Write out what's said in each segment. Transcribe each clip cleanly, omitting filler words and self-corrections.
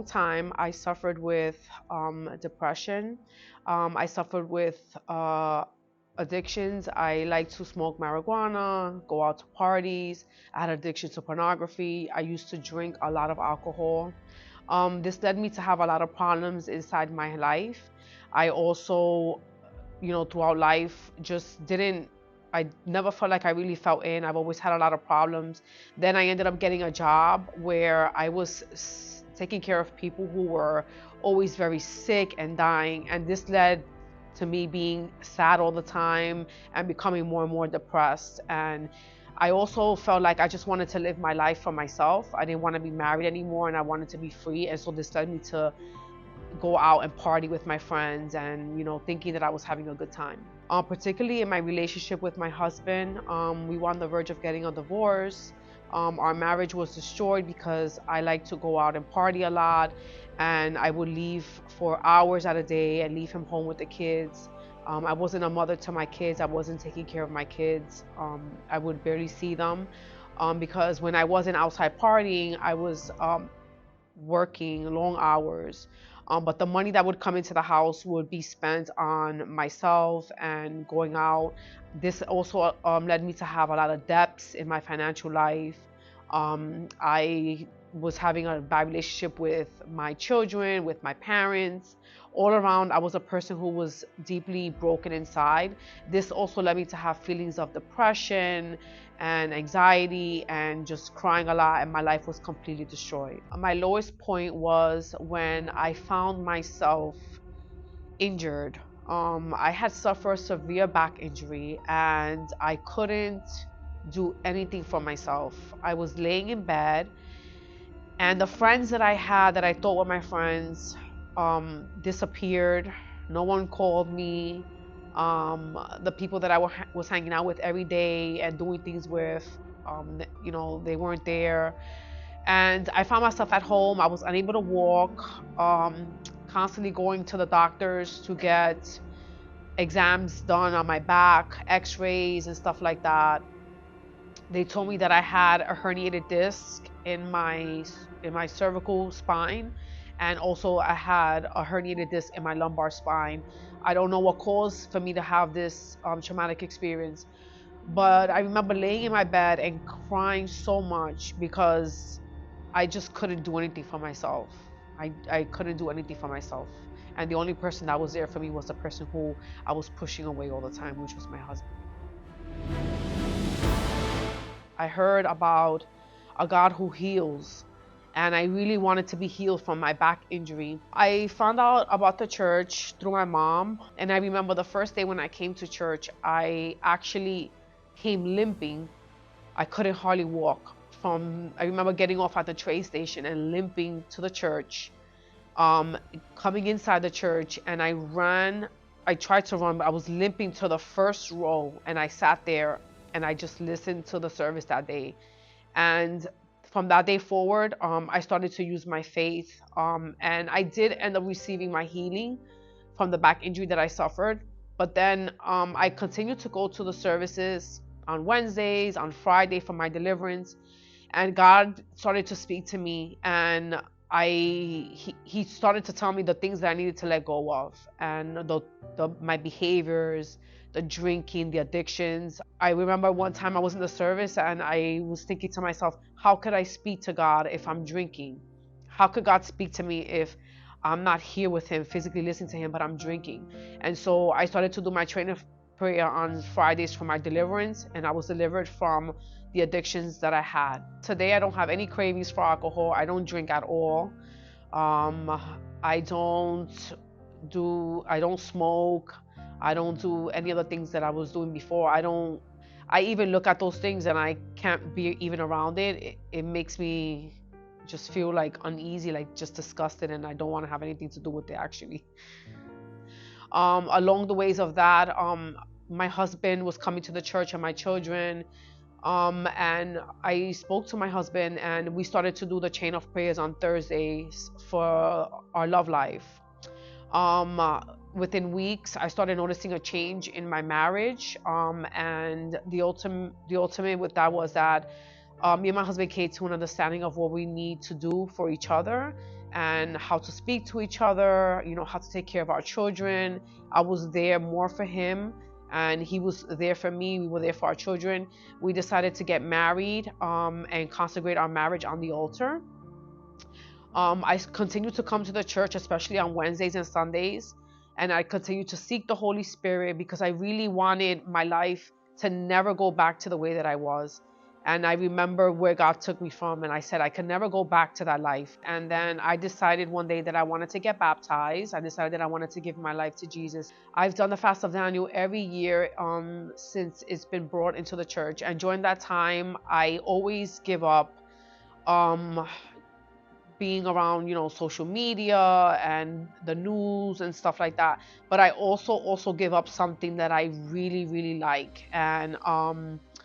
time, I suffered with depression. I suffered with addictions. I like to smoke marijuana, go out to parties. I had addiction to pornography. I used to drink a lot of alcohol. This led me to have a lot of problems inside my life. I also, throughout life, just didn't. I never felt like I really felt in. I've always had a lot of problems. Then I ended up getting a job where I was taking care of people who were always very sick and dying. And this led to me being sad all the time and becoming more and more depressed. And I also felt like I just wanted to live my life for myself. I didn't want to be married anymore and I wanted to be free. And so this led me to go out and party with my friends and, thinking that I was having a good time. Particularly in my relationship with my husband, we were on the verge of getting a divorce. Our marriage was destroyed because I like to go out and party a lot, and I would leave for hours at a day and leave him home with the kids. I wasn't a mother to my kids. I wasn't taking care of my kids. I would barely see them because when I wasn't outside partying, I was working long hours. But the money that would come into the house would be spent on myself and going out. This also led me to have a lot of debts in my financial life. I was having a bad relationship with my children, with my parents. All around, I was a person who was deeply broken inside. This also led me to have feelings of depression and anxiety and just crying a lot, and my life was completely destroyed. My lowest point was when I found myself injured. I had suffered a severe back injury and I couldn't do anything for myself. I was laying in bed, and the friends that I had that I thought were my friends disappeared. No one called me. The people that I was hanging out with every day and doing things with, they weren't there. And I found myself at home. I was unable to walk, constantly going to the doctors to get exams done on my back, x-rays and stuff like that. They told me that I had a herniated disc in my cervical spine, and also I had a herniated disc in my lumbar spine. I don't know what caused for me to have this traumatic experience, but I remember laying in my bed and crying so much because I just couldn't do anything for myself. I couldn't do anything for myself. And the only person that was there for me was the person who I was pushing away all the time, which was my husband. I heard about a God who heals, and I really wanted to be healed from my back injury. I found out about the church through my mom, and I remember the first day when I came to church, I actually came limping. I couldn't hardly walk. I remember getting off at the train station and limping to the church, coming inside the church, and I tried to run, but I was limping to the first row, and I sat there and I just listened to the service that day. And from that day forward, I started to use my faith, and I did end up receiving my healing from the back injury that I suffered. But then I continued to go to the services on Wednesdays, on Friday for my deliverance, and God started to speak to me, and he started to tell me the things that I needed to let go of, and my behaviors, the drinking, the addictions. I remember one time I was in the service and I was thinking to myself, how could I speak to God if I'm drinking? How could God speak to me if I'm not here with him, physically listening to him, but I'm drinking? And so I started to do my train of prayer on Fridays for my deliverance, and I was delivered from the addictions that I had. Today I don't have any cravings for alcohol. I don't drink at all. Um, I don't I don't smoke. I don't do any of the things that I was doing before. I even look at those things and I can't be even around it. It makes me just feel like uneasy, like just disgusted, and I don't want to have anything to do with it actually. Along the ways of that, my husband was coming to the church and my children. And I spoke to my husband and we started to do the chain of prayers on Thursdays for our love life. Within weeks, I started noticing a change in my marriage. And the ultimate with that was that me and my husband came to an understanding of what we need to do for each other. and how to speak to each other, how to take care of our children. I was there more for him, and he was there for me. We were there for our children. We decided to get married and consecrate our marriage on the altar. I continue to come to the church, especially on Wednesdays and Sundays, and I continue to seek the Holy Spirit because I really wanted my life to never go back to the way that I was. And I remember where God took me from, and I said I could never go back to that life. And then I decided one day that I wanted to get baptized. I decided that I wanted to give my life to Jesus. I've done the fast of Daniel every year since it's been brought into the church. And during that time, I always give up um, being around, social media and the news and stuff like that. But I also give up something that I really, really like. And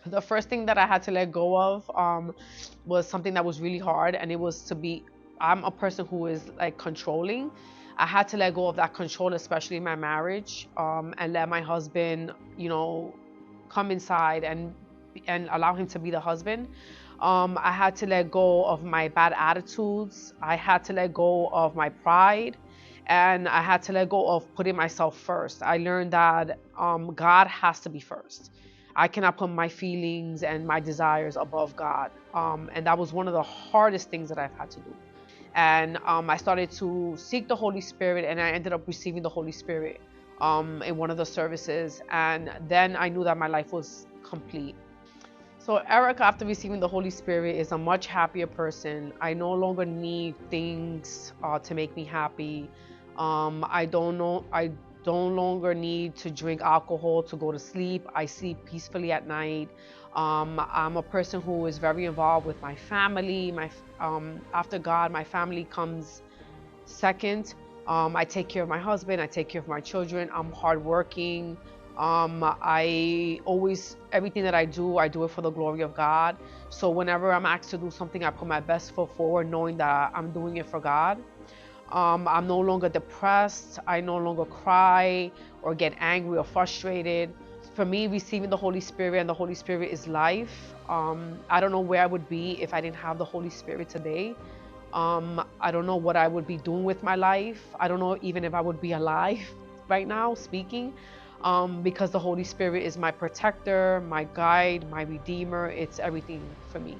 the first thing that I had to let go of was something that was really hard, and it was to be. I'm a person who is like controlling. I had to let go of that control, especially in my marriage, and let my husband, come inside and allow him to be the husband. I had to let go of my bad attitudes. I had to let go of my pride, and I had to let go of putting myself first. I learned that God has to be first. I cannot put my feelings and my desires above God. And that was one of the hardest things that I've had to do. And I started to seek the Holy Spirit, and I ended up receiving the Holy Spirit in one of the services. And then I knew that my life was complete. So Erica, after receiving the Holy Spirit, is a much happier person. I no longer need things to make me happy. I don't know. I don't longer need to drink alcohol to go to sleep. I sleep peacefully at night. I'm a person who is very involved with my family. After God, my family comes second. I take care of my husband. I take care of my children. I'm hardworking. I always, everything that I do it for the glory of God. So whenever I'm asked to do something, I put my best foot forward, knowing that I'm doing it for God. I'm no longer depressed. I no longer cry or get angry or frustrated. For me, receiving the Holy Spirit, and the Holy Spirit is life. I don't know where I would be if I didn't have the Holy Spirit today. I don't know what I would be doing with my life. I don't know even if I would be alive right now speaking, because the Holy Spirit is my protector, my guide, my redeemer. It's everything for me.